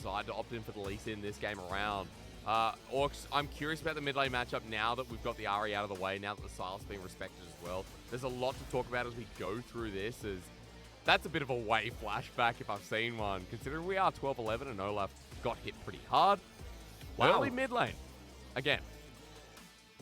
decide to opt in for the Lee Sin this game around. Aux, I'm curious about the mid lane matchup now that we've got the Ahri out of the way, now that the Silas being respected as well. There's a lot to talk about as we go through this, as that's a bit of a way flashback if I've seen one, considering we are 12-11 and Olaf got hit pretty hard. Wow. Early mid lane, again.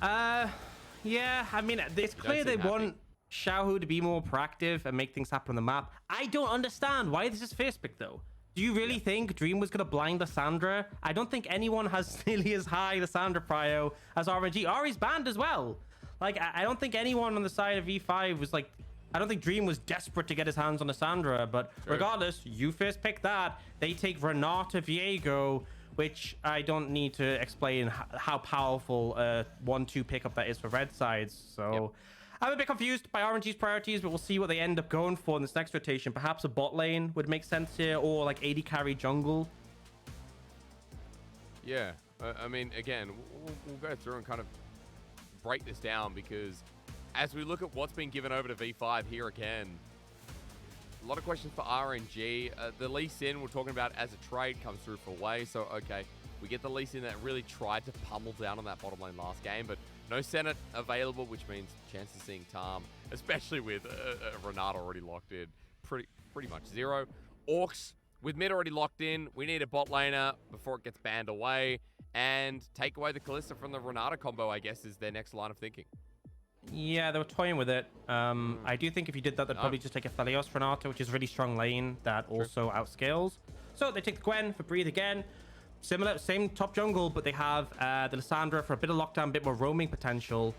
Yeah, I mean, it's clear they want Xiaohu to be more proactive and make things happen on the map. I don't understand why this is first pick, though. Do you really think Dream was going to blind Lissandra? I don't think anyone has nearly as high Lissandra prio as RNG. Ari's banned as well. Like, I don't think anyone on the side of E5 was like... I don't think Dream was desperate to get his hands on Lissandra, but regardless, you first pick that. They take Renata Viego, which I don't need to explain how powerful a 1-2 pickup that is for red sides. So I'm a bit confused by RNG's priorities, but we'll see what they end up going for in this next rotation. Perhaps a bot lane would make sense here, or like AD carry jungle. Yeah, I mean, again, we'll go through and kind of break this down, because as we look at what's been given over to V5 here again, a lot of questions for RNG. The Lee Sin we're talking about as a trade comes through for Way. So, okay, we get the Lee Sin that really tried to pummel down on that bottom lane last game, but no Senate available, which means chance of seeing Tarm, especially with Renata already locked in, pretty much zero. Aux, with mid already locked in, we need a bot laner before it gets banned away, and take away the Kalista from the Renata combo, I guess, is their next line of thinking. Yeah, they were toying with it. I do think if you did that, they'd probably just take a Phelios Renata, which is really strong lane that also outscales. So they take the Gwen for Breathe again. Similar, same top jungle, but they have the Lissandra for a bit of lockdown, a bit more roaming potential.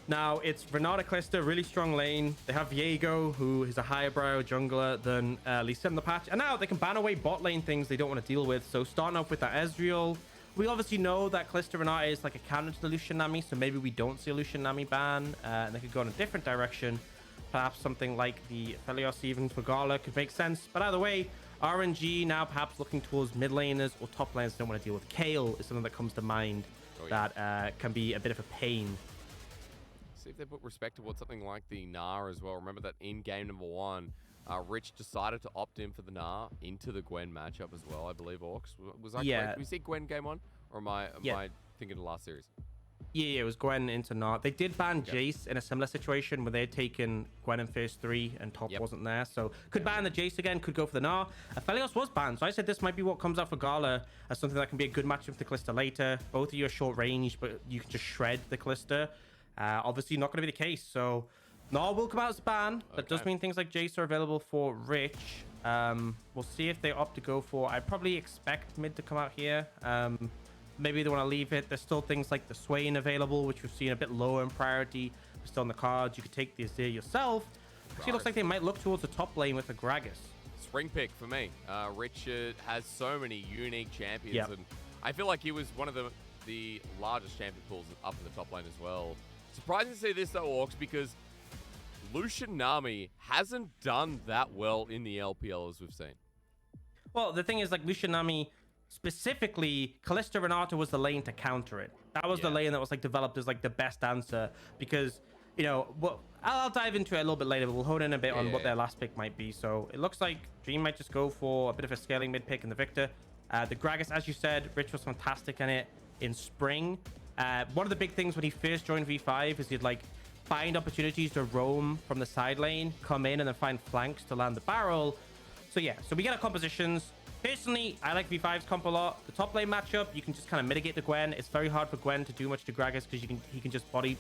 Now, it's Renata Kalista, really strong lane. They have Viego, who is a higher brow jungler than Lee Sin in the patch. And now they can ban away bot lane things they don't want to deal with. So starting off with that Ezreal. We obviously know that Kalista Renata is like a counter to the Lucian Nami, so maybe we don't see a Lucian Nami ban, and they could go in a different direction. Perhaps something like the Phelios even for Gala could make sense. But either way, RNG now perhaps looking towards mid laners or top laners don't want to deal with. Kale is something that comes to mind that can be a bit of a pain. See if they put respect towards something like the Gnar as well. Remember that in game number 1, Rich decided to opt in for the Gnar into the Gwen matchup as well, I believe. Aux was that Gwen? Did we see Gwen game 1, or am I thinking of the last series? Yeah, it was Gwen into Gnar. They did ban Jace in a similar situation where they had taken Gwen in phase 3 and top wasn't there, so could ban the Jace again, could go for the Gnar. Phelios was banned, so I said this might be what comes out for Gala as something that can be a good matchup with the Kalista later. Both of you are short range, but you can just shred the Kalista. Obviously not going to be the case, so Gnar will come out as a ban. That does mean things like Jace are available for Rich. We'll see if they opt to go for... I probably expect mid to come out here. Maybe they want to leave it. There's still things like the Swain available, which we've seen a bit lower in priority. They're still on the cards. You could take the Azir yourself. Actually, it looks like they might look towards the top lane with the Gragas. Spring pick for me. Richard has so many unique champions, and I feel like he was one of the largest champion pools up in the top lane as well. Surprising to see this though, Aux, because Lucian Nami hasn't done that well in the LPL as we've seen. Well, the thing is, like, Lucian Nami, specifically, Kalista Renata was the lane to counter it. That was the lane that was like developed as like the best answer, because, you know, well, I'll dive into it a little bit later, but we'll hone in a bit on what their last pick might be. So it looks like Dream might just go for a bit of a scaling mid pick in the Viktor. The Gragas, as you said, Rich was fantastic in it in spring. One of the big things when he first joined V5 is he'd like find opportunities to roam from the side lane, come in, and then find flanks to land the barrel. So yeah, so we get our compositions. Personally, I like V5's comp a lot. The top lane matchup, you can just kind of mitigate the Gwen. It's very hard for Gwen to do much to Gragas because he can just body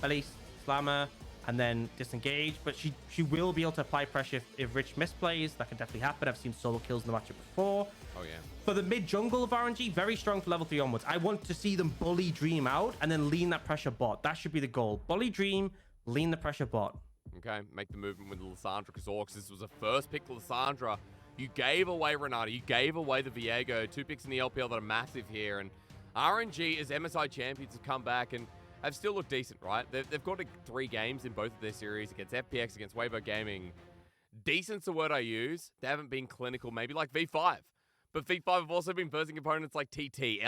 belly slammer and then disengage. But she will be able to apply pressure if Rich misplays. That can definitely happen. I've seen solo kills in the matchup before. Oh yeah. For the mid jungle of RNG, very strong for level 3 onwards. I want to see them bully Dream out and then lean that pressure bot. That should be the goal. Bully Dream, lean the pressure bot. Okay, make the movement with Lissandra, because Aux, this was a first pick for Lissandra. You gave away Renata, you gave away the Viego, 2 picks in the LPL that are massive here, and RNG as MSI champions have come back and have still looked decent, right? They've got 3 games in both of their series against FPX, against Weibo Gaming. Decent's the word I use. They haven't been clinical, maybe like V5. But V5 have also been versing opponents like TT,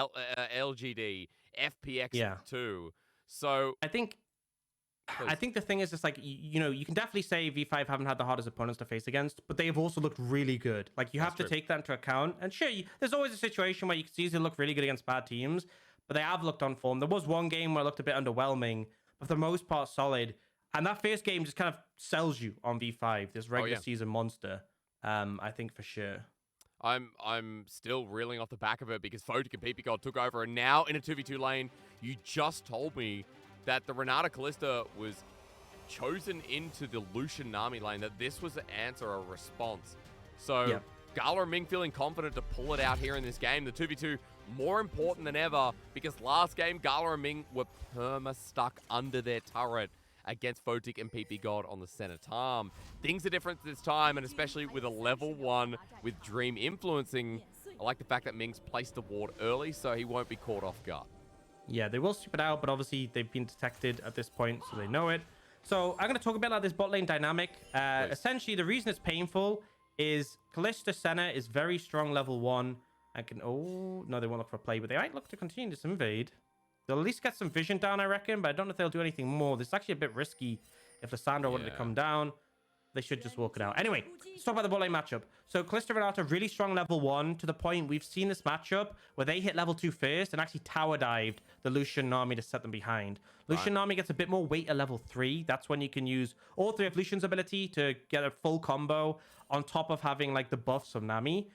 LGD, FPX too. So I think I think the thing is, it's like, you know, you can definitely say V5 haven't had the hardest opponents to face against, but they have also looked really good. Like, you have to take that into account. And sure, there's always a situation where you can easily look really good against bad teams, but they have looked on form. There was one game where it looked a bit underwhelming, but for the most part, solid. And that first game just kind of sells you on V5, this regular season monster, I think for sure. I'm still reeling off the back of it because Photic and ppgod took over, and now in a 2v2 lane, you just told me that the Renata Kalista was chosen into the Lucian Nami lane, that this was an answer, a response. So Gala and Ming feeling confident to pull it out here in this game. The 2v2 more important than ever because last game, Gala and Ming were perma-stuck under their turret against Photic and ppgod on the center tarm. Things are different this time, and especially with a level 1 with Dream influencing. I like the fact that Ming's placed the ward early, so he won't be caught off guard. Yeah, they will sweep it out, but obviously they've been detected at this point, so they know it. So I'm going to talk a bit about this bot lane dynamic. Essentially, the reason it's painful is Kalista Senna is very strong level 1. I can... Oh, no, they won't look for a play, but they might look to continue this invade. They'll at least get some vision down, I reckon, but I don't know if they'll do anything more. This is actually a bit risky if Lissandra wanted to come down. They should just walk it out. Anyway, let's talk about the bot lane matchup. So Kalista and Renata really strong level 1 to the point we've seen this matchup where they hit level 2 first and actually tower dived the Lucian Nami to set them behind. Lucian Nami gets a bit more weight at level 3. That's when you can use all 3 of Lucian's ability to get a full combo on top of having like the buffs of Nami.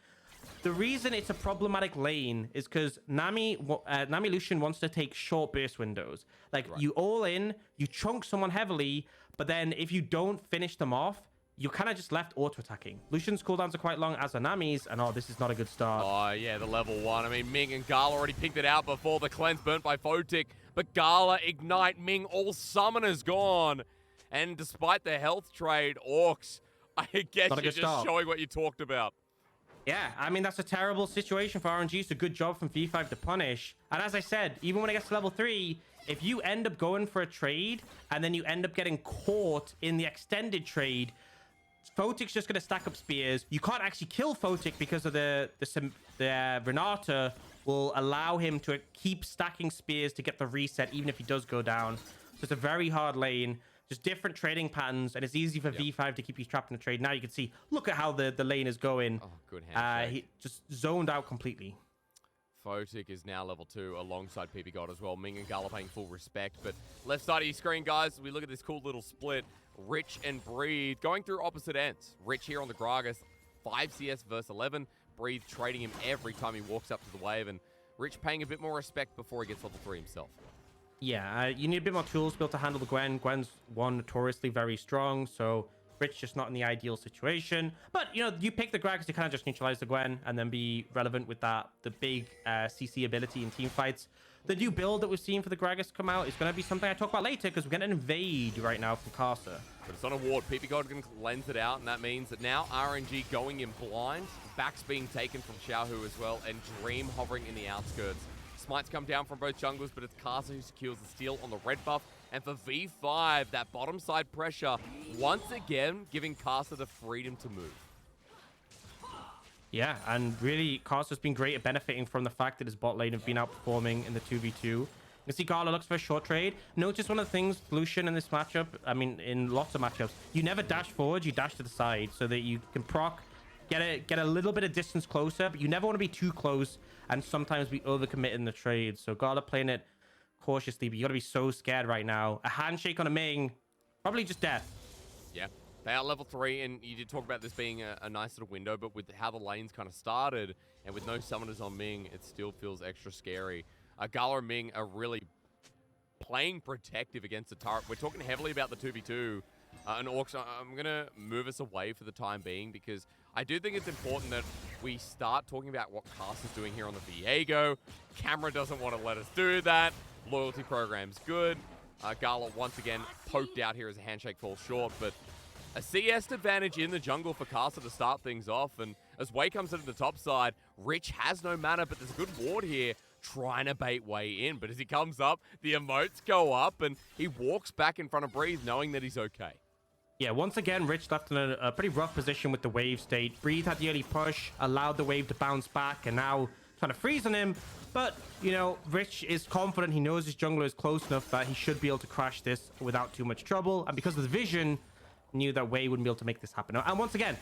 The reason it's a problematic lane is because Nami Lucian wants to take short burst windows. Like you all in, you chunk someone heavily, but then if you don't finish them off, you're kind of just left auto-attacking. Lucian's cooldowns are quite long, as are Nami's, and this is not a good start. Oh, yeah, the level 1. I mean, Ming and Gala already picked it out before the cleanse burnt by Photic, but Gala, Ignite, Ming, all summoners gone. And despite the health trade, Aux, I guess you're just showing what you talked about. Yeah, I mean, that's a terrible situation for RNG. It's a good job from V5 to punish. And as I said, even when it gets to level 3, if you end up going for a trade, and then you end up getting caught in the extended trade, Photic's just going to stack up spears. You can't actually kill Photic because of the Renata will allow him to keep stacking spears to get the reset, even if he does go down. So it's a very hard lane. Just different trading patterns, and it's easy for V5 to keep you trapped in a trade. Now you can see, look at how the lane is going. Oh, good handshake. He just zoned out completely. Photic is now level 2 alongside ppgod as well. Ming and Gala paying full respect. But left side of your screen, guys, we look at this cool little split. Rich and Breathe going through opposite ends. Rich here on the Gragas, 5 CS versus 11. Breathe trading him every time he walks up to the wave. And Rich paying a bit more respect before he gets level 3 himself. Yeah, you need a bit more tools to be able to handle the Gwen. Gwen's notoriously very strong, so Rich just not in the ideal situation. But, you know, you pick the Gragas to kind of just neutralize the Gwen and then be relevant with the big CC ability in team fights. The new build that we've seen for the Gragas come out is going to be something I talk about later because we're going to invade right now from Karsa. But it's on a ward. ppgod can cleanse it out, and that means that now RNG going in blind. Backs being taken from Xiaohu as well, and Dream hovering in the outskirts. Smites come down from both junglers, but it's Karsa who secures the steal on the red buff. And for V5, that bottom side pressure, once again, giving Karsa the freedom to move. Yeah, and really, Karsa's been great at benefiting from the fact that his bot lane have been outperforming in the 2v2. You can see Gala looks for a short trade. Notice one of the things, Lucian in this matchup, I mean, in lots of matchups, you never dash forward, you dash to the side so that you can proc, get a little bit of distance closer, but you never want to be too close and sometimes be overcommitted in the trade. So Gala playing it cautiously, but you got to be so scared right now. A handshake on a Ming, probably just death. Yeah. They are level 3, and you did talk about this being a nice little window, but with how the lanes kind of started, and with no summoners on Ming, it still feels extra scary. Gala and Ming are really playing protective against the turret. We're talking heavily about the 2v2, and Aux, I'm going to move us away for the time being, because I do think it's important that we start talking about what Karsa's doing here on the Viego. Camera doesn't want to let us do that. Loyalty program's good. Gala, once again, poked out here as a handshake falls short, but a CS advantage in the jungle for Karsa to start things off, and as Wei comes into the top side, Rich has no mana, but there's a good ward here trying to bait Wei in, but as he comes up, the emotes go up, and he walks back in front of Breathe knowing that he's okay. Yeah, once again, Rich left in a pretty rough position with the wave state. Breathe had the early push, allowed the wave to bounce back, and now trying to freeze on him. But, you know, Rich is confident. He knows his jungler is close enough that he should be able to crash this without too much trouble. And because of the vision, knew that Wei wouldn't be able to make this happen. And once again,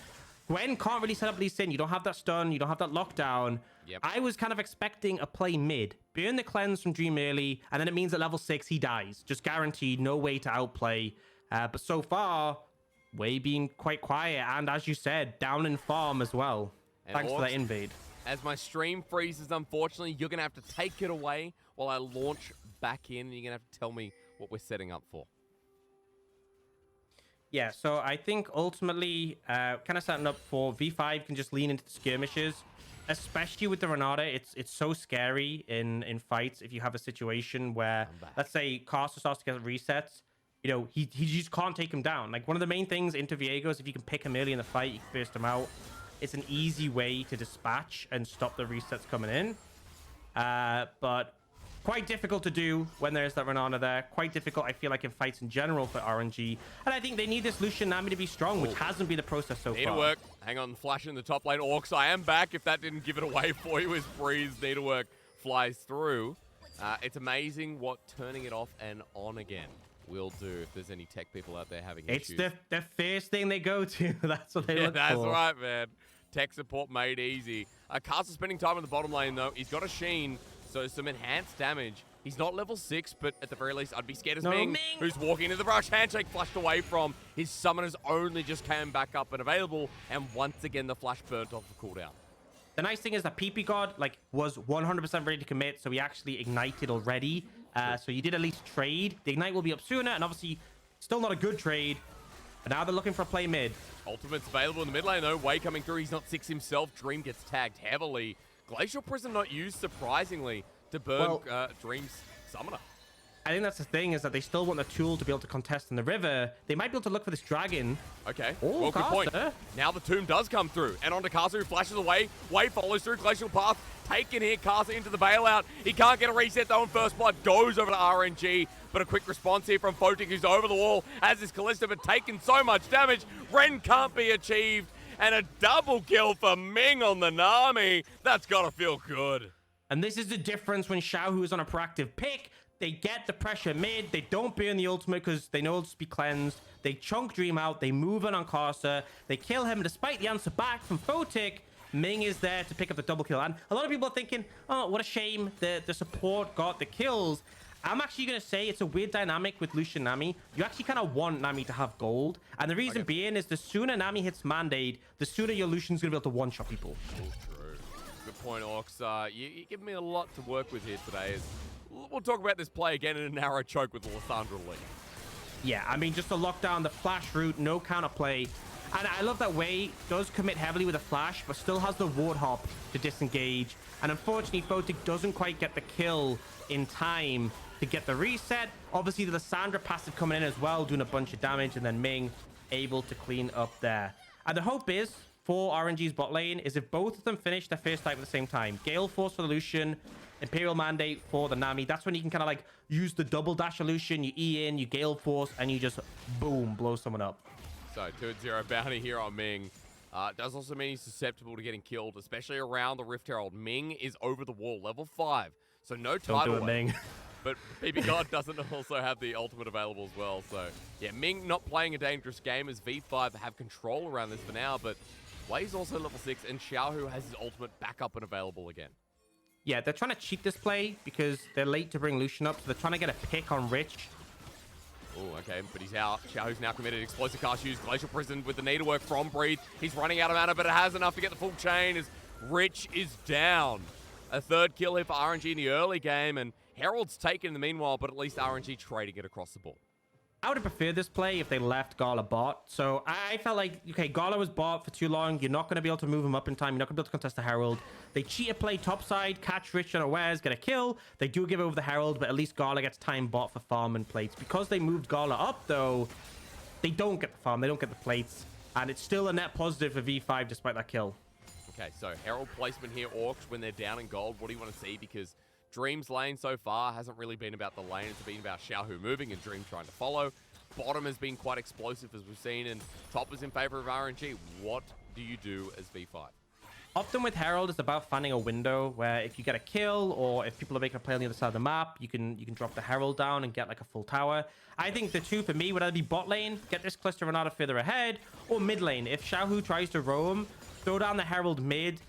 Gwen can't really set up Lee Sin. You don't have that stun. You don't have that lockdown. Yep. I was kind of expecting a play mid. Burn the cleanse from Dream early, and then it means at level 6, he dies. Just guaranteed, no way to outplay. But so far, Wei being quite quiet. And as you said, down in farm as well. And thanks for that invade. As my stream freezes, unfortunately, you're going to have to take it away while I launch back in. And you're going to have to tell me what we're setting up for. Yeah, so I think ultimately, kind of setting up for V5 can just lean into the skirmishes, especially with the Renata. It's so scary in fights if you have a situation where, let's say, Karsa starts to get resets. You know, he just can't take him down. Like, one of the main things into Viego is if you can pick him early in the fight, you can burst him out. It's an easy way to dispatch and stop the resets coming in. But quite difficult to do when there's that Renata there. Quite difficult, I feel like, in fights in general for RNG. And I think they need this Lucian Nami to be strong, which hasn't been the process so far. Need to work. Hang on, flash in the top lane. Aux, I am back. If that didn't give it away for you, as Breeze need to work flies through. It's amazing what turning it off and on again will do if there's any tech people out there having issues. It's the first thing they go to. That's what they look for. That's right, man. Tech support made easy. Karsa spending time in the bottom lane, though. He's got a Sheen, so some enhanced damage. He's not level 6, but at the very least, I'd be scared as Ming, who's walking into the rush. Handshake flashed away from. His summoners only just came back up and available, and once again, the flash burnt off the cooldown. The nice thing is that ppgod was 100% ready to commit, so he actually ignited already. So you did at least trade. The ignite will be up sooner, and obviously, still not a good trade. But now they're looking for a play mid. Ultimate's available in the mid lane, though. Wei coming through. He's not 6 himself. Dream gets tagged heavily. Glacial Prison not used, surprisingly, to burn Dream's summoner. I think that's the thing, is that they still want the tool to be able to contest in the river. They might be able to look for this dragon. Okay, well, good point. Now the tomb does come through, and onto Karsa, who flashes away. Wei follows through, Glacial Path taken here. Karsa into the bailout. He can't get a reset, though, in first blood. Goes over to RNG, but a quick response here from Photic, who's over the wall, as is Kalista, but taking so much damage. Ren can't be achieved, and a double kill for Ming on the Nami. That's got to feel good. And this is the difference when Xiaohu is on a proactive pick. They get the pressure mid. They don't burn the ultimate because they know it'll just be cleansed. They chunk Dream out. They move in on Karsa. They kill him. Despite the answer back from Photic, Ming is there to pick up the double kill. And a lot of people are thinking, oh, what a shame the support got the kills. I'm actually going to say it's a weird dynamic with Lucian Nami. You actually kind of want Nami to have gold. And the reason being is the sooner Nami hits Mandate, the sooner your Lucian's going to be able to one-shot people. Oh, true. Good point, Aux. You give me a lot to work with here today. We'll talk about this play again in a narrow choke with the Lissandra lead. Yeah, I mean, just the lockdown, the flash route, no counterplay. And I love that Wei does commit heavily with a flash, but still has the ward hop to disengage. And unfortunately, Photic doesn't quite get the kill in time to get the reset. Obviously, the Lissandra passive coming in as well, doing a bunch of damage, and then Ming able to clean up there. And the hope is, for RNG's bot lane, is if both of them finish their first type at the same time. Gale Force for the Lucian, Imperial Mandate for the Nami. That's when you can kind of like use the double dash illusion. You E in, you Gale Force, and you just boom, blow someone up. So 2-0 bounty here on Ming. Does also mean he's susceptible to getting killed, especially around the Rift Herald. Ming is over the wall, level 5. So no title. Don't do it, Ming. But ppgod doesn't also have the ultimate available as well. So yeah, Ming not playing a dangerous game as V5 have control around this for now. But Wei's also level 6, and Xiaohu has his ultimate back up and available again. Yeah, they're trying to cheat this play because they're late to bring Lucian up, so they're trying to get a pick on Rich. Oh, okay, but he's out. Xiaohu's now committed. Explosive cast used. Glacial Prison with the needlework from Breathe. He's running out of mana, but it has enough to get the full chain as Rich is down. A third kill here for RNG in the early game, and Herald's taken in the meanwhile, but at least RNG trading it across the board. I would have preferred this play if they left Gala bot. So I felt like, okay, Gala was bot for too long. You're not going to be able to move him up in time. You're not going to be able to contest the Herald. They cheat a play topside, catch Rich unawares, get a kill. They do give over the Herald, but at least Gala gets time bot for farm and plates. Because they moved Gala up, though, they don't get the farm. They don't get the plates. And it's still a net positive for V5 despite that kill. Okay, so Herald placement here, Aux, when they're down in gold. What do you want to see? Because Dream's lane so far hasn't really been about the lane. It's been about Xiaohu moving and Dream trying to follow. Bottom has been quite explosive, as we've seen, and top is in favor of RNG. What do you do as V5? often with Herald, it's about finding a window where if you get a kill or if people are making a play on the other side of the map, you can drop the Herald down and get like a full tower. I think the two for me would either be bot lane, get this Kalista Renata further ahead, or mid lane. If Xiaohu tries to roam, throw down the Herald mid,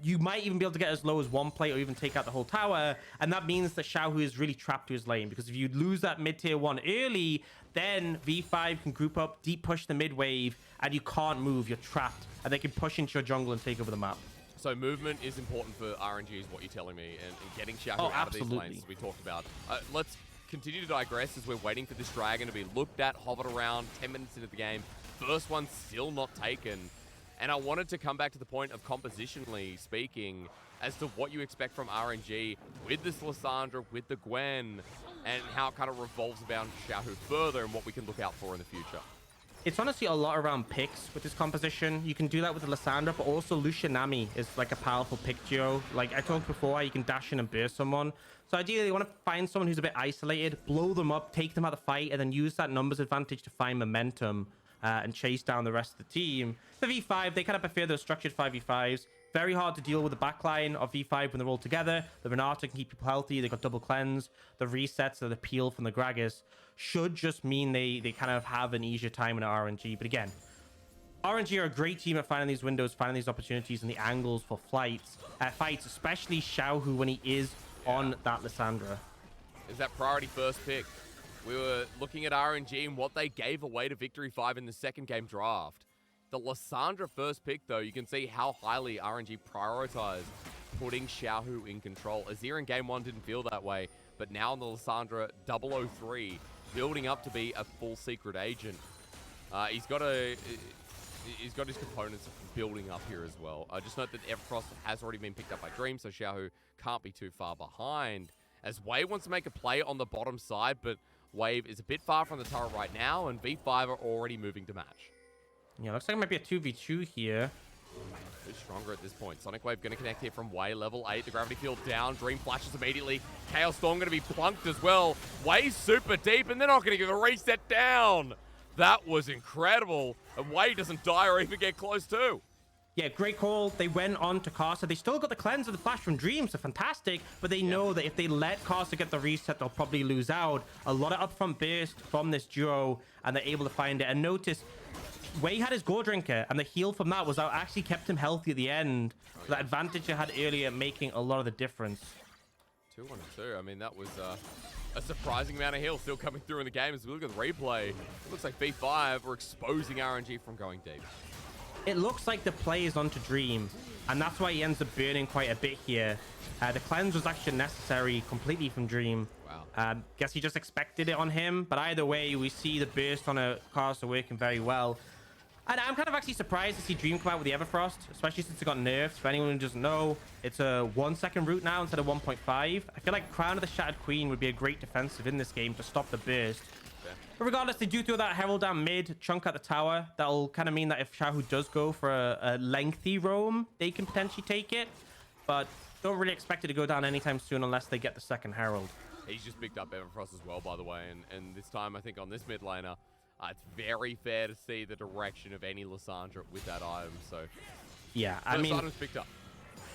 you might even be able to get as low as one plate or even take out the whole tower. And that means that Xiaohu is really trapped to his lane, because if you lose that mid tier 1 early, then V5 can group up, deep push the mid wave, and you can't move. You're trapped, and they can push into your jungle and take over the map. So movement is important for RNG, is what you're telling me, and getting Xiaohu out of these lanes, as we talked about. Let's continue to digress as we're waiting for this dragon to be looked at, hovered around, 10 minutes into the game. First one still not taken. And I wanted to come back to the point of compositionally speaking as to what you expect from RNG with this Lissandra, with the Gwen, and how it kind of revolves around Xiaohu further and what we can look out for in the future. It's honestly a lot around picks with this composition. You can do that with the Lissandra, but also Lucian Nami is like a powerful pick duo. Like I talked before, you can dash in and burst someone. So ideally, you want to find someone who's a bit isolated, blow them up, take them out of the fight, and then use that numbers advantage to find momentum and chase down the rest of the team. For V5, they kind of prefer those structured 5v5s. Very hard to deal with the backline of V5 when they're all together. The Renata can keep people healthy. They've got double cleanse. The resets, the peel from the Gragas should just mean they kind of have an easier time in RNG. But again, RNG are a great team at finding these windows, finding these opportunities and the angles for fights, especially Xiaohu when he is on that Lissandra. Is that priority first pick? We were looking at RNG and what they gave away to Victory 5 in the second game draft. The Lissandra first pick, though, you can see how highly RNG prioritized putting Xiaohu in control. Azir in game 1 didn't feel that way, but now in the Lissandra 003, building up to be a full secret agent. He's got his components building up here as well. Just note that Everfrost has already been picked up by Dream, so Xiaohu can't be too far behind. As Wave wants to make a play on the bottom side, but Wave is a bit far from the turret right now, and V5 are already moving to match. Yeah, looks like it might be a 2v2 here. Who's stronger at this point? Sonic Wave going to connect here from Way, level 8. The gravity field down. Dream flashes immediately. Chaos Storm going to be plunked as well. Way super deep, and they're not going to give a reset down. That was incredible. And Way doesn't die or even get close too. Yeah, great call. They went on to Karsa. They still got the cleanse of the flash from Dream, so fantastic. But they know that if they let Karsa get the reset, they'll probably lose out. A lot of upfront burst from this duo, and they're able to find it. And notice, Wei had his Gore Drinker, and the heal from that was out actually kept him healthy at the end. So that advantage they had earlier making a lot of the difference. 2-1-2. I mean, that was a surprising amount of heal still coming through in the game. As we look at the replay, it looks like V5 are exposing RNG from going deep. It looks like the play is onto Dream, and that's why he ends up burning quite a bit here. The cleanse was actually necessary completely from Dream. Wow. Guess he just expected it on him, but either way, we see the burst on a Karsa working very well. And I'm kind of actually surprised to see Dream come out with the Everfrost, especially since it got nerfed. For anyone who doesn't know, it's a 1 second route now instead of 1.5. I feel like Crown of the Shattered Queen would be a great defensive in this game to stop the burst. But regardless, they do throw that Herald down mid, chunk at the tower. That'll kind of mean that if Xiaohu does go for a lengthy roam, they can potentially take it. But don't really expect it to go down anytime soon unless they get the second Herald. He's just picked up Everfrost as well, by the way. And this time, I think on this mid laner, it's very fair to see the direction of any Lissandra with that item. So, yeah, I mean, item's picked up.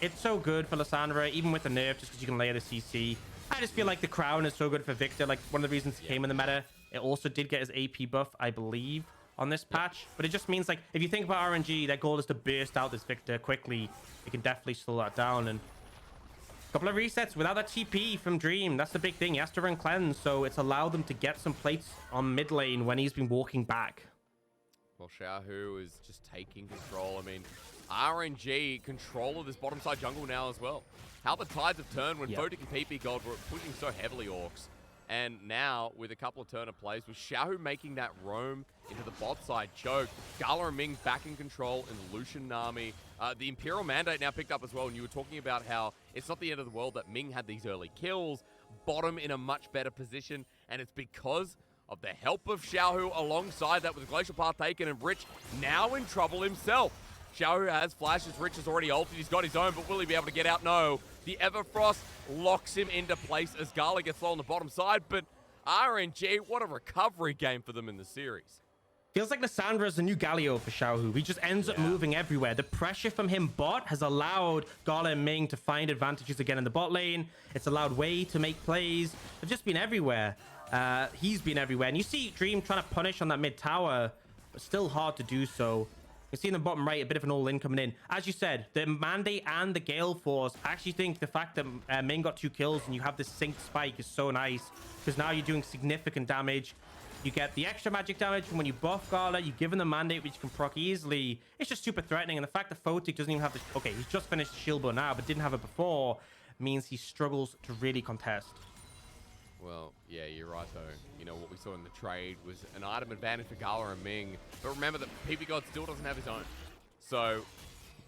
It's so good for Lissandra, even with the nerf, just because you can layer the CC. I just feel like the crown is so good for Viktor. Like, one of the reasons he came in the meta. It also did get his AP buff, I believe, on this patch. But it just means, like, if you think about RNG, their goal is to burst out this Viktor quickly. It can definitely slow that down. And a couple of resets without that TP from Dream. That's the big thing. He has to run cleanse, so it's allowed them to get some plates on mid lane when he's been walking back. Well, Xiaohu is just taking control. I mean, RNG control of this bottom side jungle now as well. How the tides have turned when Photic and ppgod were pushing so heavily Orcs. And now, with a couple of turn of plays, with Xiaohu making that roam into the bot side choke, Gala and Ming back in control, and Lucian Nami. The Imperial Mandate now picked up as well, and you were talking about how it's not the end of the world that Ming had these early kills, bottom in a much better position, and it's because of the help of Xiaohu alongside that with Glacial Path taken, and Rich now in trouble himself. Xiaohu has flashes, Rich has already ulted, he's got his own, but will he be able to get out? No. The Everfrost locks him into place as Gala gets low on the bottom side, but RNG, what a recovery game for them in the series. Feels like Lissandra is the new Galio for Xiaohu. He just ends up moving everywhere. The pressure from him bot has allowed Gala and Ming to find advantages again in the bot lane. It's allowed Wei to make plays. They've just been everywhere. He's been everywhere. And you see Dream trying to punish on that mid tower, but still hard to do so. You see in the bottom right, a bit of an all-in coming in. As you said, the Mandate and the Gale Force, I actually think the fact that Ming got 2 kills and you have this synced spike is so nice, because now you're doing significant damage. You get the extra magic damage from when you buff Gala. You give him the Mandate, which can proc easily. It's just super threatening. And the fact that Photic doesn't even have the... Okay, he's just finished the shield bow now, but didn't have it before, means he struggles to really contest. Well, yeah, you're right, though. You know, what we saw in the trade was an item advantage for Gala and Ming. But remember that ppgod still doesn't have his own. So,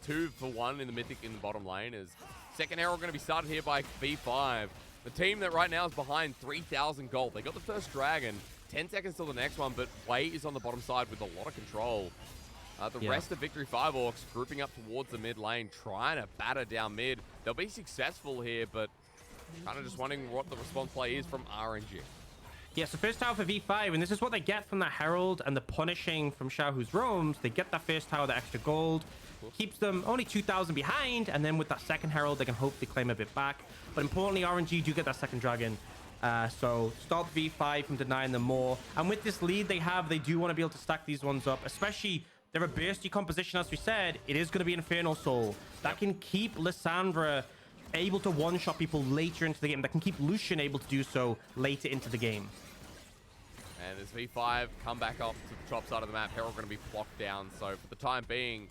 2 for 1 in the Mythic in the bottom lane is... Second Herald going to be started here by V5. The team that right now is behind 3,000 gold. They got the first Dragon. 10 seconds till the next one, but Wei is on the bottom side with a lot of control. The rest of Victory 5 Orcs grouping up towards the mid lane, trying to batter down mid. They'll be successful here, but kind of just wondering what the response play is from RNG. Yeah, so first tower for V5, and this is what they get from the Herald and the punishing from Xiaohu's roams. They get that first tower, the extra gold, keeps them only 2,000 behind, and then with that second Herald, they can hopefully claim a bit back. But importantly, RNG do get that second Dragon. So stop V5 from denying them more. And with this lead they have, they do want to be able to stack these ones up, especially they're a bursty composition, as we said. It is going to be Infernal Soul. That can keep Lissandra able to one-shot people later into the game. That can keep Lucian able to do so later into the game. And as V5 come back up to the top side of the map, Herald going to be blocked down. So for the time being,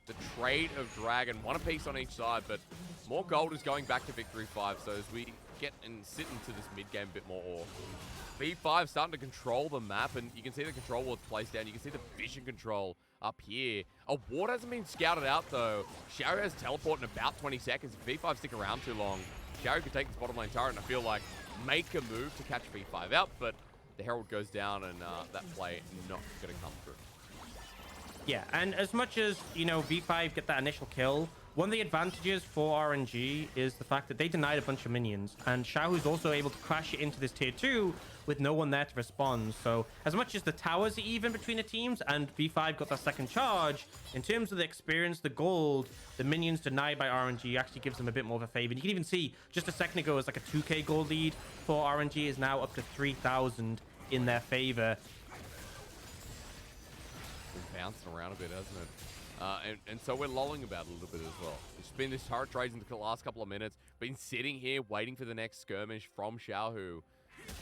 the trade of Dragon, 1 apiece on each side, but more gold is going back to Victory 5. So as we get and sit into this mid-game a bit more, V5 starting to control the map, and you can see the control ward's placed down. You can see the vision control up here. A ward hasn't been scouted out, though. Xiaohu has teleport in about 20 seconds. If V5 stick around too long, Xiaohu could take this bottom lane turret, and I feel like make a move to catch V5 out, but the Herald goes down, and that play not going to come through. Yeah, and as much as, you know, V5 get that initial kill, one of the advantages for RNG is the fact that they denied a bunch of minions, and Xiaohu's also able to crash it into this tier 2 with no one there to respond. So as much as the towers are even between the teams and V5 got that second charge, in terms of the experience, the gold, the minions denied by RNG actually gives them a bit more of a favor. And you can even see just a second ago, it was like a 2k gold lead for RNG is now up to 3,000 in their favor. Been bouncing around a bit, hasn't it? And so we're lolling about it a little bit as well. It's been this turret trades in the last couple of minutes. Been sitting here waiting for the next skirmish from Xiaohu.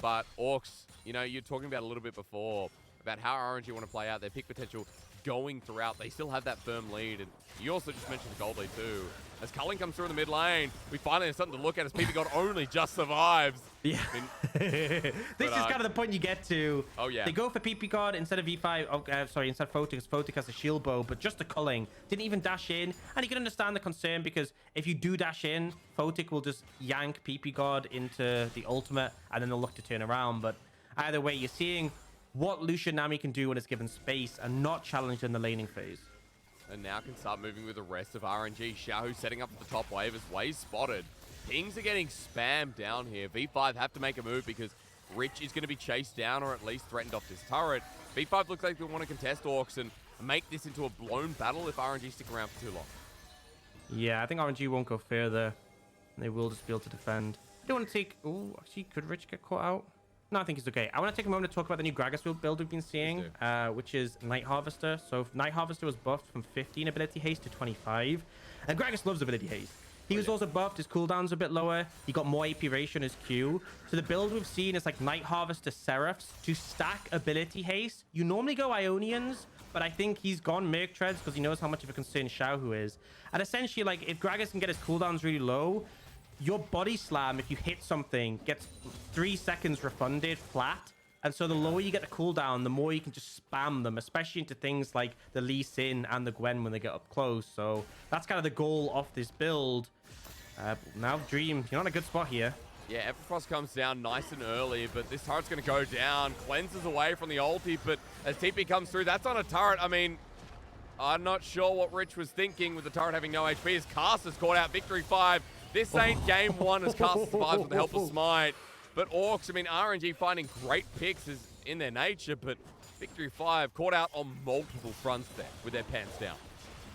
But Aux, you know, you're talking about a little bit before about how RNG want to play out their pick potential going throughout. They still have that firm lead. And you also just mentioned the gold lead too. As Culling comes through in the mid lane, we finally have something to look at as ppgod only just survives. Yeah. This is kind of the point you get to. Oh, yeah. They go for ppgod instead of V5. Sorry, instead of Photic, because Photic has a shield bow, but just the Culling. Didn't even dash in. And you can understand the concern, because if you do dash in, Photic will just yank ppgod into the ultimate, and then they'll look to turn around. But either way, you're seeing what Lucian Nami can do when it's given space and not challenged in the laning phase. And now can start moving with the rest of RNG. Xiaohu setting up the top wave as Wei's spotted. Pings are getting spammed down here. V5 have to make a move because Rich is going to be chased down or at least threatened off this turret. V5 looks like they want to contest Orcs and make this into a blown battle if RNG stick around for too long. Yeah, I think RNG won't go further. They will just be able to defend. I don't want to take... Oh, actually, could Rich get caught out? No, I think it's okay. I want to take a moment to talk about the new Gragas build we've been seeing, which is Night Harvester. So Night Harvester was buffed from 15 ability haste to 25. And Gragas loves ability haste. He was also buffed. His cooldown's a bit lower. He got more AP ratio in his Q. So the build we've seen is like Night Harvester Seraphs to stack ability haste. You normally go Ionians, but I think he's gone Merc Treads because he knows how much of a concern Xiaohu is. And essentially, like, if Gragas can get his cooldowns really low, your body slam, if you hit something, gets 3 seconds refunded flat. And so the lower you get the cooldown, the more you can just spam them, especially into things like the Lee Sin and the Gwen when they get up close. So that's kind of the goal of this build. Now, Dream, you're not in a good spot here. Yeah, Everfrost comes down nice and early, but this turret's going to go down. Cleanses away from the ulti, but as TP comes through, that's on a turret. I mean, I'm not sure what Rich was thinking with the turret having no HP as Karsa's caught out Victory 5. This ain't game one as Karsa survives with the help of Smite. But Orcs, I mean, RNG finding great picks is in their nature, but Victory 5 caught out on multiple fronts there with their pants down.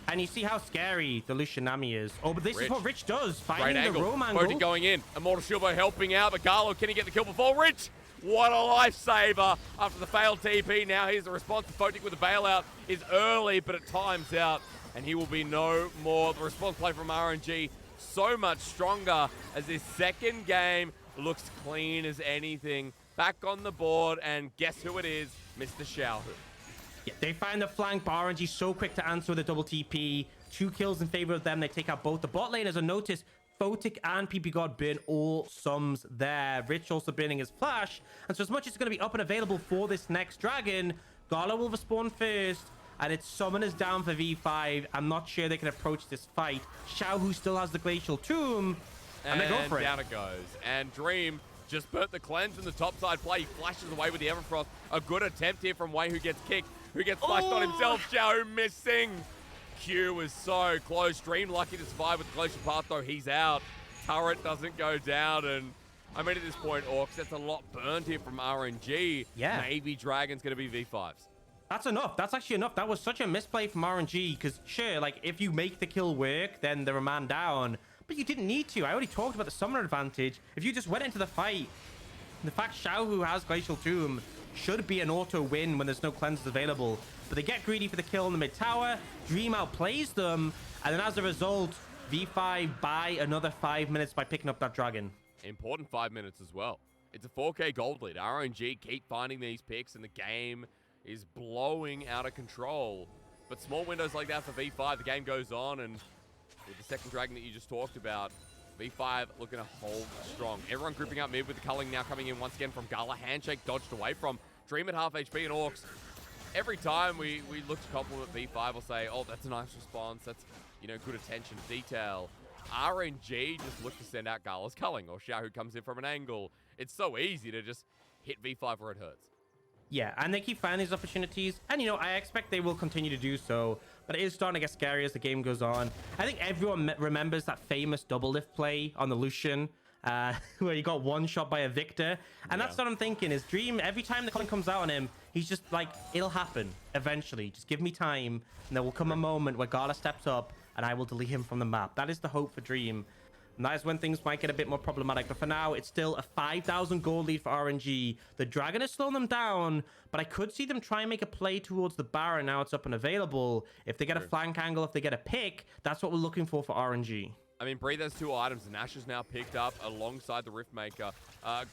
And you see how scary the Lucian Nami is. Oh, but this is what Rich does. Finding the roam angle. Photic going in. Immortal Shilbo helping out, but Gala, can he get the kill before Rich? What a lifesaver after the failed TP. Now here's the response to Photic with the bailout. Is early, but it times out. And he will be no more. The response play from RNG so much stronger as this second game looks clean as anything. Back on the board, and guess who it is? Mr. Xiaohu. Yeah, they find the flank, but RNG so quick to answer with a double TP. 2 kills in favor of them. They take out both. The bot lane, as a notice, Photic and ppgod burn all sums there. Rich also burning his flash. And so as much as it's going to be up and available for this next dragon, Gala will respawn first. And it's summoners down for V5. I'm not sure they can approach this fight. Xiaohu still has the Glacial Tomb. And they go for it. Down it goes. And Dream just burnt the cleanse in the topside play. He flashes away with the Everfrost. A good attempt here from Wei, who gets kicked, who gets sliced on himself. Xiaohu missing. Q is so close. Dream lucky to survive with the Glacial Path, though. He's out. Turret doesn't go down. And I mean, at this point, Aux, that's a lot burned here from RNG. Yeah. Maybe Dragon's going to be V5s. That's enough. That's actually enough. That was such a misplay from RNG, because sure, like, if you make the kill work, then they're a man down. But you didn't need to. I already talked about the summoner advantage. If you just went into the fight, the fact Xiaohu has Glacial Tomb should be an auto win when there's no cleanses available. But they get greedy for the kill in the mid tower. Dream outplays them. And then as a result, V5 buy another 5 minutes by picking up that dragon. Important 5 minutes as well. It's a 4K gold lead. RNG keep finding these picks, and the game is blowing out of control. But small windows like that for V5, the game goes on, and with the second dragon that you just talked about, V5 looking to hold strong. Everyone grouping up mid with the culling now coming in once again from Gala. Handshake dodged away from Dream at half HP and Aux. Every time we look to compliment V5, we'll say, oh, that's a nice response. That's, you know, good attention to detail. RNG just look to send out Gala's culling, or Xiaohu comes in from an angle. It's so easy to just hit V5 where it hurts. Yeah, and they keep finding these opportunities. And, you know, I expect they will continue to do so. But it is starting to get scary as the game goes on. I think everyone remembers that famous double lift play on the Lucian, where he got one shot by a Viktor. And that's what I'm thinking is Dream, every time the calling comes out on him, he's just like, it'll happen eventually. Just give me time. And there will come a moment where Gala steps up and I will delete him from the map. That is the hope for Dream. And that is when things might get a bit more problematic. But for now, it's still a 5,000 gold lead for RNG. The dragon has slowed them down, but I could see them try and make a play towards the Baron. Now it's up and available. If they get a flank angle, if they get a pick, that's what we're looking for RNG. I mean, Breathe has 2 items. Nash is now picked up alongside the Riftmaker.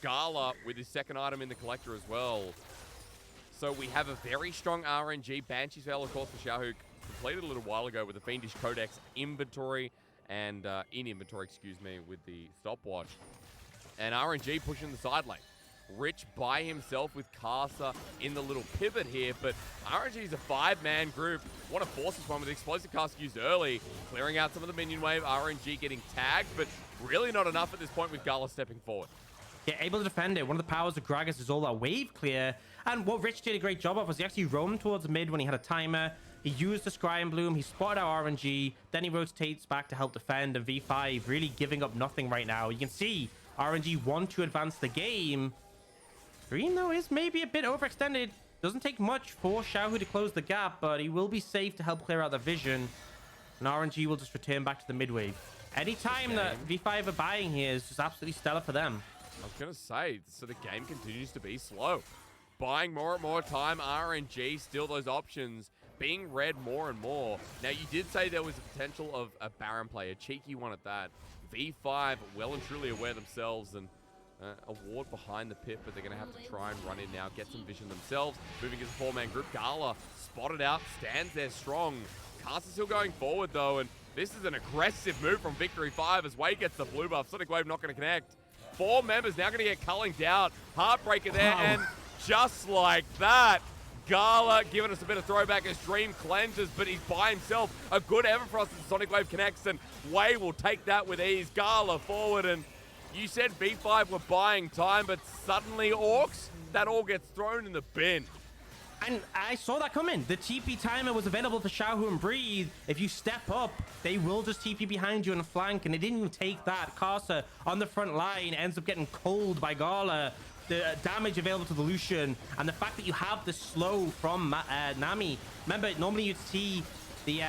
Gala with his second item in the Collector as well. So we have a very strong RNG. Banshee's Veil, of course, for Xiaohu, completed a little while ago with the Fiendish Codex inventory. And in inventory, excuse me, with the stopwatch. And RNG pushing the side lane. Rich by himself with Karsa in the little pivot here, but RNG is a 5-man group. Want to force this one with explosive cast used early, clearing out some of the minion wave. RNG getting tagged, but really not enough at this point with Gala stepping forward. Yeah, able to defend it. One of the powers of Gragas is all that wave clear. And what Rich did a great job of was he actually roamed towards mid when he had a timer. He used the Scry and Bloom. He spotted out RNG. Then he rotates back to help defend. And V5 really giving up nothing right now. You can see RNG want to advance the game. Dream, though, is maybe a bit overextended. Doesn't take much for Xiaohu to close the gap, but he will be safe to help clear out the vision. And RNG will just return back to the mid wave. Anytime that V5 are buying here is just absolutely stellar for them. I was going to say, so the game continues to be slow. Buying more and more time, RNG, still those options being read more and more. Now, you did say there was a potential of a Baron play, a cheeky one at that. V5 well and truly aware themselves, and a ward behind the pit, but they're going to have to try and run in now, get some vision themselves. Moving as a 4-man group, Gala spotted out, stands there strong. Karsa still going forward, though, and this is an aggressive move from Victory 5 as Wei gets the blue buff. Sonic Wave not going to connect. 4 members now going to get culling down. Heartbreaker there, and just like that, Gala giving us a bit of throwback as Dream cleanses, but he's by himself. A good Everfrost as Sonic Wave connects, and Wei will take that with ease. Gala forward, and you said V5 were buying time, but suddenly Aux, that all gets thrown in the bin. And I saw that coming. The TP timer was available to Xiaohu and Breathe. If you step up, they will just TP behind you and flank, and they didn't even take that. Karsa on the front line ends up getting cold by Gala. The damage available to the Lucian, and the fact that you have the slow from Nami. Remember, normally you'd see the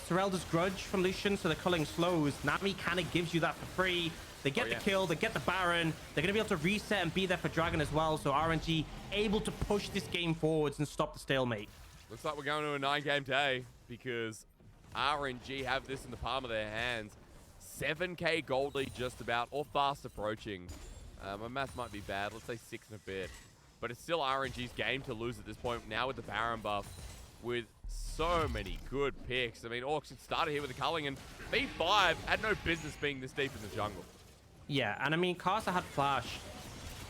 Serelda's Grudge from Lucian, so they're culling slows. Nami kind of gives you that for free. They get the kill, they get the Baron. They're going to be able to reset and be there for Dragon as well. So RNG able to push this game forwards and stop the stalemate. Looks like we're going to a 9-game day because RNG have this in the palm of their hands. 7k gold lead just about, or fast approaching. My math might be bad. Let's say 6 and a bit. But it's still RNG's game to lose at this point. Now with the Baron buff, with so many good picks. I mean, Aux started here with the culling, and V5 had no business being this deep in the jungle. Yeah, and I mean, Karsa had flash,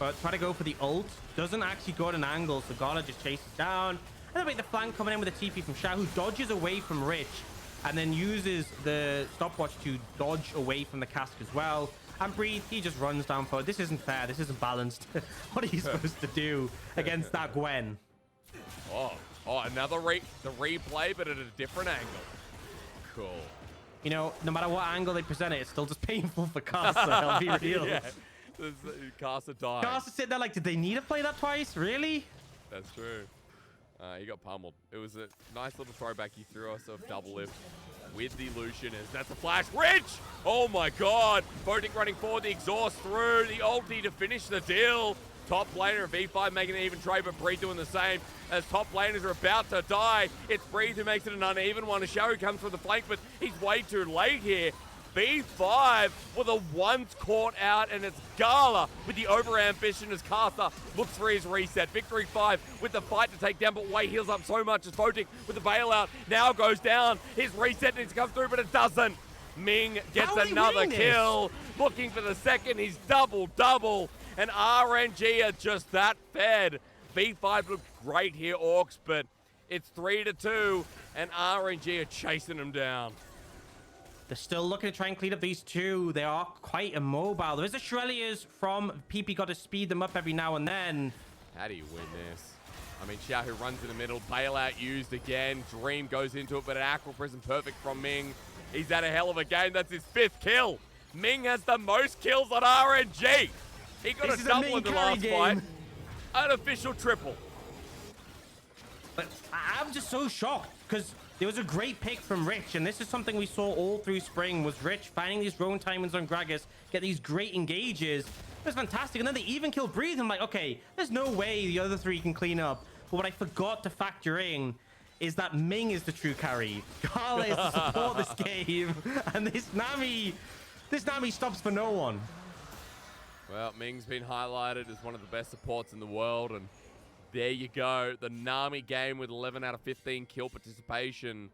but try to go for the ult. Doesn't actually go at an angle, so Gala just chases down. And then wait, the flank coming in with a TP from Xiaohu, dodges away from Rich, and then uses the stopwatch to dodge away from the cask as well. And Breathe, he just runs down forward. This isn't fair. This isn't balanced. What are you supposed to do against that Gwen? Oh, another the replay, but at a different angle. Cool. You know, no matter what angle they present it, it's still just painful for Karsa. I'll be real. Yeah, Karsa died. Karsa sitting there like, did they need to play that twice? Really? That's true. He got pummeled. It was a nice little throwback. He threw us a double lift with the Lucian. That's a flash. Rich! Oh my god. Photic running forward. The exhaust through. The ulti to finish the deal. Top laner, V5 making an even trade, but Breathe doing the same. As top laners are about to die, it's Breathe who makes it an uneven one. Xiaohu comes from the flank, but he's way too late here. V5 with a once caught out, and it's Gala with the over-ambition as Karsa looks for his reset. Victory 5 with the fight to take down, but Wei heals up so much as Photic with the bailout now goes down. His reset needs to come through, but it doesn't. Ming gets another kill. Looking for the second, he's double. And RNG are just that fed. V5 looked great here, Aux, but it's 3-2, and RNG are chasing them down. They're still looking to try and clean up these two. They are quite immobile. There is a Shureliers from ppgod to speed them up every now and then. How do you win this? I mean, Xiaohu runs in the middle. Bailout used again. Dream goes into it, but an Aqua Prison perfect from Ming. He's had a hell of a game. That's his 5th kill. Ming has the most kills on RNG. He got a double in the last fight. An official triple. But I'm just so shocked because there was a great pick from Rich, and this is something we saw all through spring, was Rich finding these drone timings on Gragas, get these great engages. It was fantastic. And then they even kill Breathe. I'm like, okay, there's no way the other three can clean up. But what I forgot to factor in is that Ming is the true carry. Gala is to support this game. And this Nami stops for no one. Well, Ming's been highlighted as one of the best supports in the world, and there you go. The Nami game with 11 out of 15 kill participation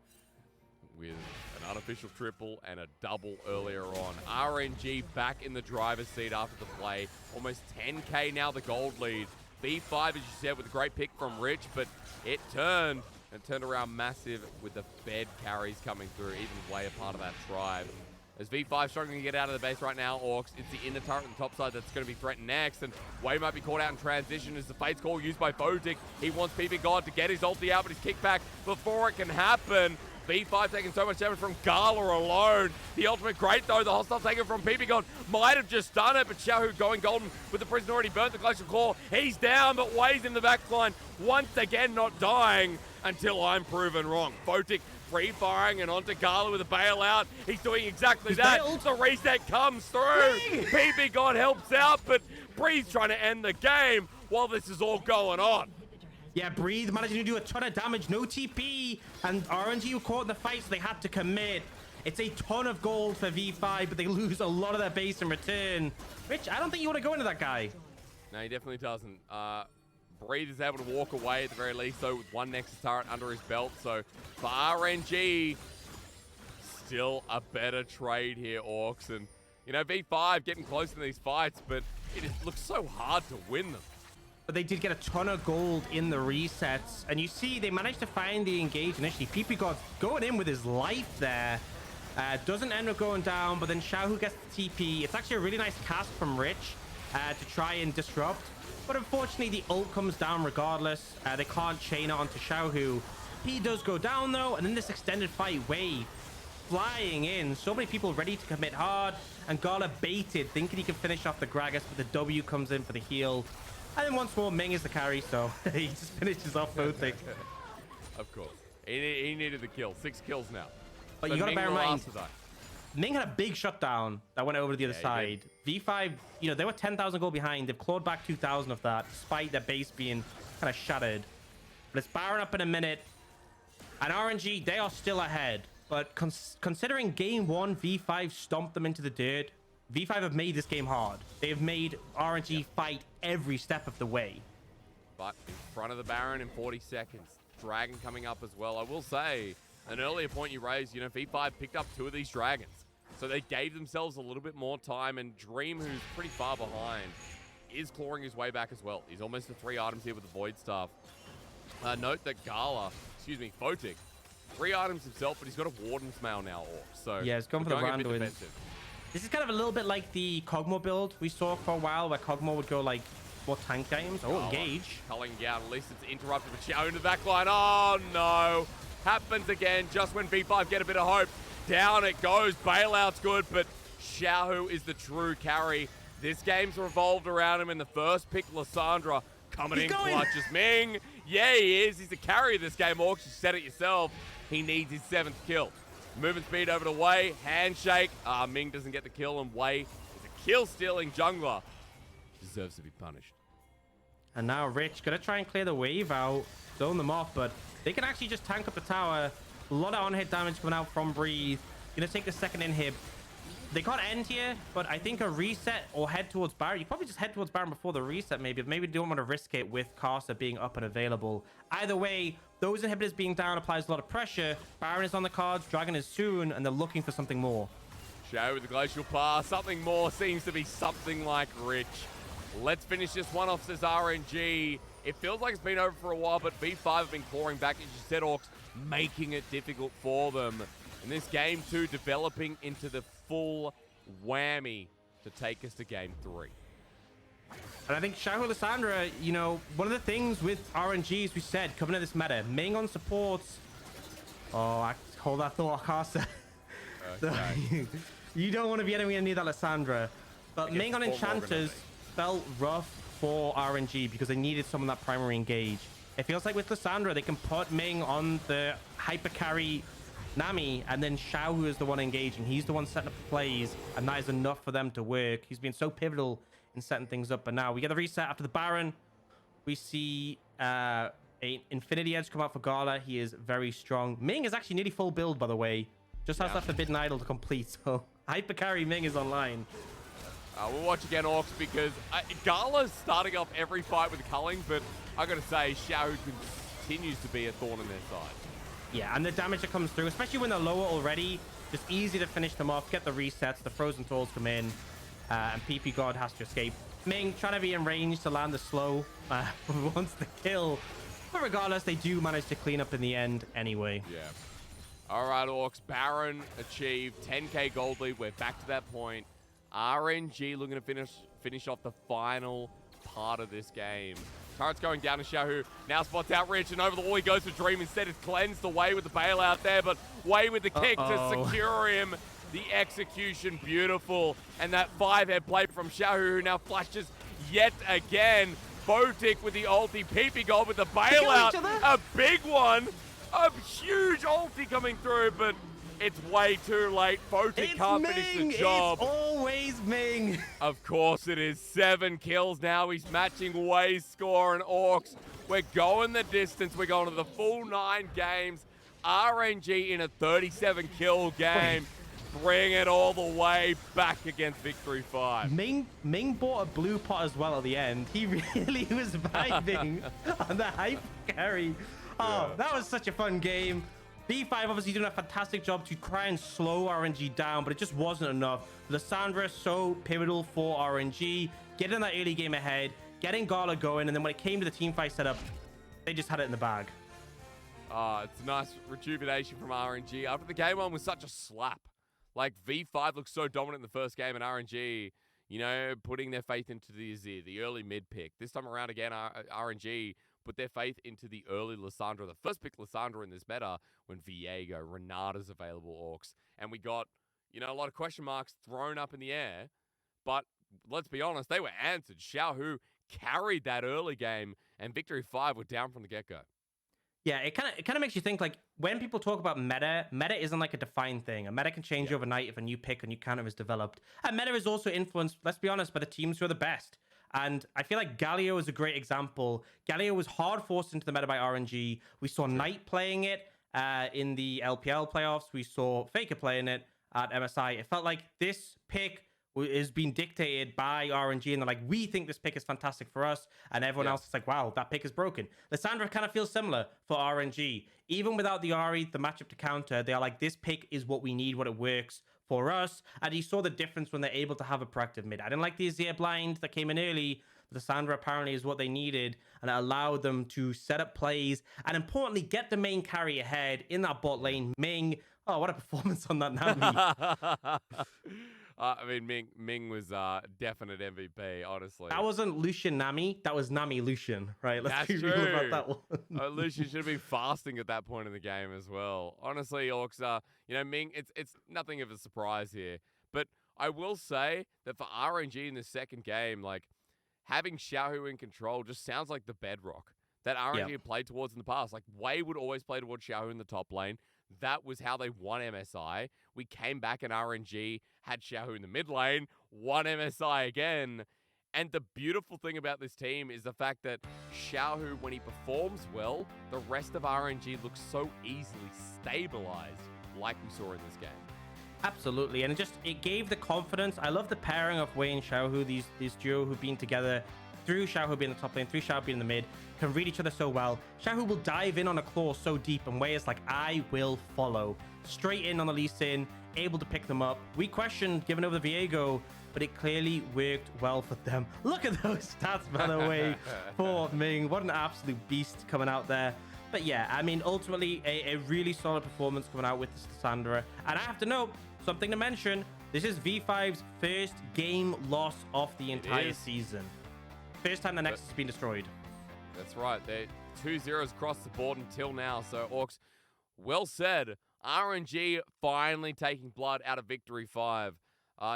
with an unofficial triple and a double earlier on. RNG back in the driver's seat after the play. Almost 10k now the gold lead. V5, as you said, with a great pick from Rich, but it turned around massive with the Fed carries coming through, even way a part of that tribe. As V5 struggling to get out of the base right now, Aux, it's the inner turret on the top side that's going to be threatened next, and Wei might be caught out in transition as the Fate's Call used by Photic. He wants ppgod to get his ulti out, but his kickback before it can happen. V5 taking so much damage from Gala alone. The ultimate great though, the hostile taken from ppgod might have just done it, but Xiaohu going golden with the prison already burnt the Glacial Claw. He's down, but Wei's in the backline once again, not dying until I'm proven wrong. Photic free firing and onto Gala with a bailout. He's doing exactly that. The reset comes through. ppgod helps out, but Breathe trying to end the game while this is all going on. Yeah, Breathe managing to do a ton of damage, no TP, and RNG were caught in the fight, so they had to commit. It's a ton of gold for V5, but they lose a lot of their base in return. Rich, I don't think you want to go into that guy. No, he definitely doesn't. Breathe is able to walk away at the very least, though, with one Nexus turret under his belt. So for RNG, still a better trade here, Aux. And, you know, V5 getting close in these fights, but it looks so hard to win them. But they did get a ton of gold in the resets. And you see, they managed to find the engage initially. ppgod's going in with his life there. Doesn't end up going down, but then Xiaohu gets the TP. It's actually a really nice cast from Rich. to try and disrupt. But unfortunately, the ult comes down regardless. They can't chain it onto Xiaohu. He does go down, though, and then this extended fight wave flying in. So many people ready to commit hard, and Gala baited, thinking he can finish off the Gragas, but the W comes in for the heal. And then once more, Ming is the carry, so he just finishes off Photic. Of course. He needed the kill. 6 kills now. But so you got to bear in mind, to die. Ming had a big shutdown that went over to the other side. V5, you know, they were 10,000 gold behind. They've clawed back 2,000 of that, despite their base being kind of shattered. But it's Baron up in a minute. And RNG, they are still ahead. But considering game 1, V5 stomped them into the dirt, V5 have made this game hard. They have made RNG fight every step of the way. But in front of the Baron in 40 seconds. Dragon coming up as well. I will say, an earlier point you raised, you know, V5 picked up 2 of these dragons. So they gave themselves a little bit more time, and Dream, who's pretty far behind, is clawing his way back as well. He's almost to 3 items here with the Void Staff. Note that Photic, 3 items himself, but he's got a Warden's Mail now, so yeah, he's gone for the Randuin. This is kind of a little bit like the Kog'Maw build we saw for a while, where Kog'Maw would go like more tank items. Oh, engage. Culling down, at least it's interrupted with Xiaohu into the back line. Oh no, happens again just when V5 get a bit of hope. Down it goes, bailout's good, but Xiaohu is the true carry. This game's revolved around him in the first pick. Lissandra coming in clutches. Ming, yeah, he is. He's the carry of this game, Aux. You said it yourself. He needs his 7th kill. Movement speed over to Wei. Handshake. Ming doesn't get the kill, and Wei is a kill-stealing jungler. Deserves to be punished. And now Rich gonna try and clear the wave out, zone them off, but they can actually just tank up the tower. A lot of on-hit damage coming out from Breathe. Gonna take a second inhib. They can't end here, but I think a reset or head towards Baron. You probably just head towards Baron before the reset, maybe. Maybe don't want to risk it with Karsa being up and available. Either way, those inhibitors being down applies a lot of pressure. Baron is on the cards, Dragon is soon, and they're looking for something more. Xiaohu with the Glacial Pass. Something more seems to be something like Rich. Let's finish this one off, says RNG. It feels like it's been over for a while, but V5 have been clawing back, as you said, Aux, making it difficult for them. And this game 2 developing into the full whammy to take us to game 3. And I think Xiaohu Lissandra, you know, one of the things with RNG, as we said, coming to this meta, Ming on supports. Oh, I hold that thought, Karsa. Okay. You don't want to be anywhere near that Lissandra. But Ming on enchanters felt rough for RNG because they needed someone that primary engage. It feels like with Lissandra, they can put Ming on the hyper carry Nami, and then Xiaohu is the one engaging. He's the one setting up the plays, and that is enough for them to work. He's been so pivotal in setting things up. But now we get the reset after the Baron. We see an Infinity Edge come out for Gala. He is very strong. Ming is actually nearly full build, by the way. Just has left the Bidden Idol to complete. So hyper carry Ming is online. We'll watch again, Aux, because Gala's starting off every fight with culling, but I got to say, Xiaohu continues to be a thorn in their side. Yeah, and the damage that comes through, especially when they're lower already, just easy to finish them off, get the resets, the frozen tools come in, and ppgod has to escape. Ming trying to be in range to land the slow, wants the kill. But regardless, they do manage to clean up in the end anyway. Yeah. All right, Aux, Baron achieved 10k gold lead. We're back to that point. RNG looking to finish off the final part of this game. Turret's going down to Xiaohu. Now spots out Rich, and over the wall he goes for Dream. Instead, it's cleansed away with the bailout there, but Wei with the kick to secure him. The execution, beautiful. And that 5-head play from Xiaohu, who now flashes yet again. Photic with the ulti. ppgod with the bailout. A big one. A huge ulti coming through, but it's way too late. Photic can't finish the job. It's always Ming. Of course it is. 7 kills now. He's matching Wei's score, and Aux, we're going the distance. We're going to the full 9 games. RNG in a 37-kill game. Bring it all the way back against Victory 5. Ming bought a blue pot as well at the end. He really was vibing on the hype carry. Oh, that was such a fun game. V5 obviously doing a fantastic job to try and slow RNG down, but it just wasn't enough. Lissandra so pivotal for RNG, getting that early game ahead, getting Gala going, and then when it came to the team fight setup, they just had it in the bag. It's a nice rejuvenation from RNG. After the game one was such a slap. Like, V5 looked so dominant in the first game, and RNG, putting their faith into the Azir, the early mid pick. This time around again, RNG put their faith into the early Lissandra, the first pick Lissandra in this meta when Viego, Renata's available, Aux. And we got, a lot of question marks thrown up in the air. But let's be honest, they were answered. Xiaohu carried that early game, and Victory 5 were down from the get-go. Yeah, it kind of makes you think, like, when people talk about meta isn't like a defined thing. A meta can change overnight if a new pick, a new counter is developed. And meta is also influenced, let's be honest, by the teams who are the best. And I feel like Galio is a great example. Galio was hard forced into the meta by RNG. We saw Knight playing it in the LPL playoffs. We saw Faker playing it at MSI. It felt like this pick is being dictated by RNG, and they're like, we think this pick is fantastic for us, and everyone else is like, wow, that pick is broken. Lissandra kind of feels similar for RNG. Even without the Ahri, the matchup to counter, they are like, this pick is what we need, what it works for us. And you saw the difference when they're able to have a proactive mid. I didn't like the Azir blind that came in early. Lissandra apparently is what they needed, and it allowed them to set up plays and, importantly, get the main carry ahead in that bot lane. Ming, oh, what a performance on that Nami. Ming was definite MVP, honestly. That wasn't Lucian Nami. That was Nami Lucian, right? Let's be real about that one. Lucian should have been fasting at that point in the game as well. Honestly, Aux, Ming, it's nothing of a surprise here. But I will say that for RNG in the second game, like, having Xiaohu in control just sounds like the bedrock that RNG had played towards in the past. Like, Wei would always play towards Xiaohu in the top lane. That was how they won MSI. We came back and RNG had Xiaohu in the mid lane, won MSI again. And the beautiful thing about this team is the fact that Xiaohu, when he performs well, the rest of RNG looks so easily stabilized like we saw in this game. Absolutely, and it gave the confidence. I love the pairing of Wei and Xiaohu, these duo who've been together through Xiaohu being in the top lane, through Xiaohu being in the mid, can read each other so well. Xiaohu will dive in on a claw so deep, and Wei is like, I will follow. Straight in on the Lee Sin, able to pick them up. We questioned giving over the Viego, but it clearly worked well for them. Look at those stats, by the way, for Ming. What an absolute beast coming out there. But yeah, I mean, ultimately, a really solid performance coming out with this Lissandra. And I have to note, something to mention, this is V5's first game loss of the entire season. First time the Nexus has been destroyed. That's right. They're 2-0s across the board until now. So, Aux, well said. RNG finally taking blood out of Victory 5.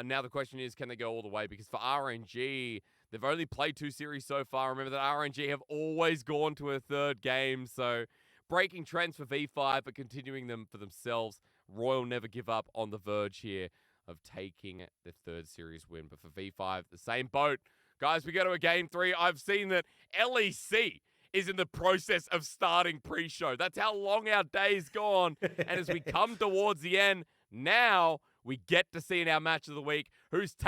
Now the question is, can they go all the way? Because for RNG, they've only played 2 series so far. Remember that RNG have always gone to a third game. So, breaking trends for V5, but continuing them for themselves. Royal never give up on the verge here of taking the third series win. But for V5, the same boat. Guys, we go to a game 3. I've seen that LEC is in the process of starting pre-show. That's how long our day's gone. And as we come towards the end, now we get to see in our match of the week who's taking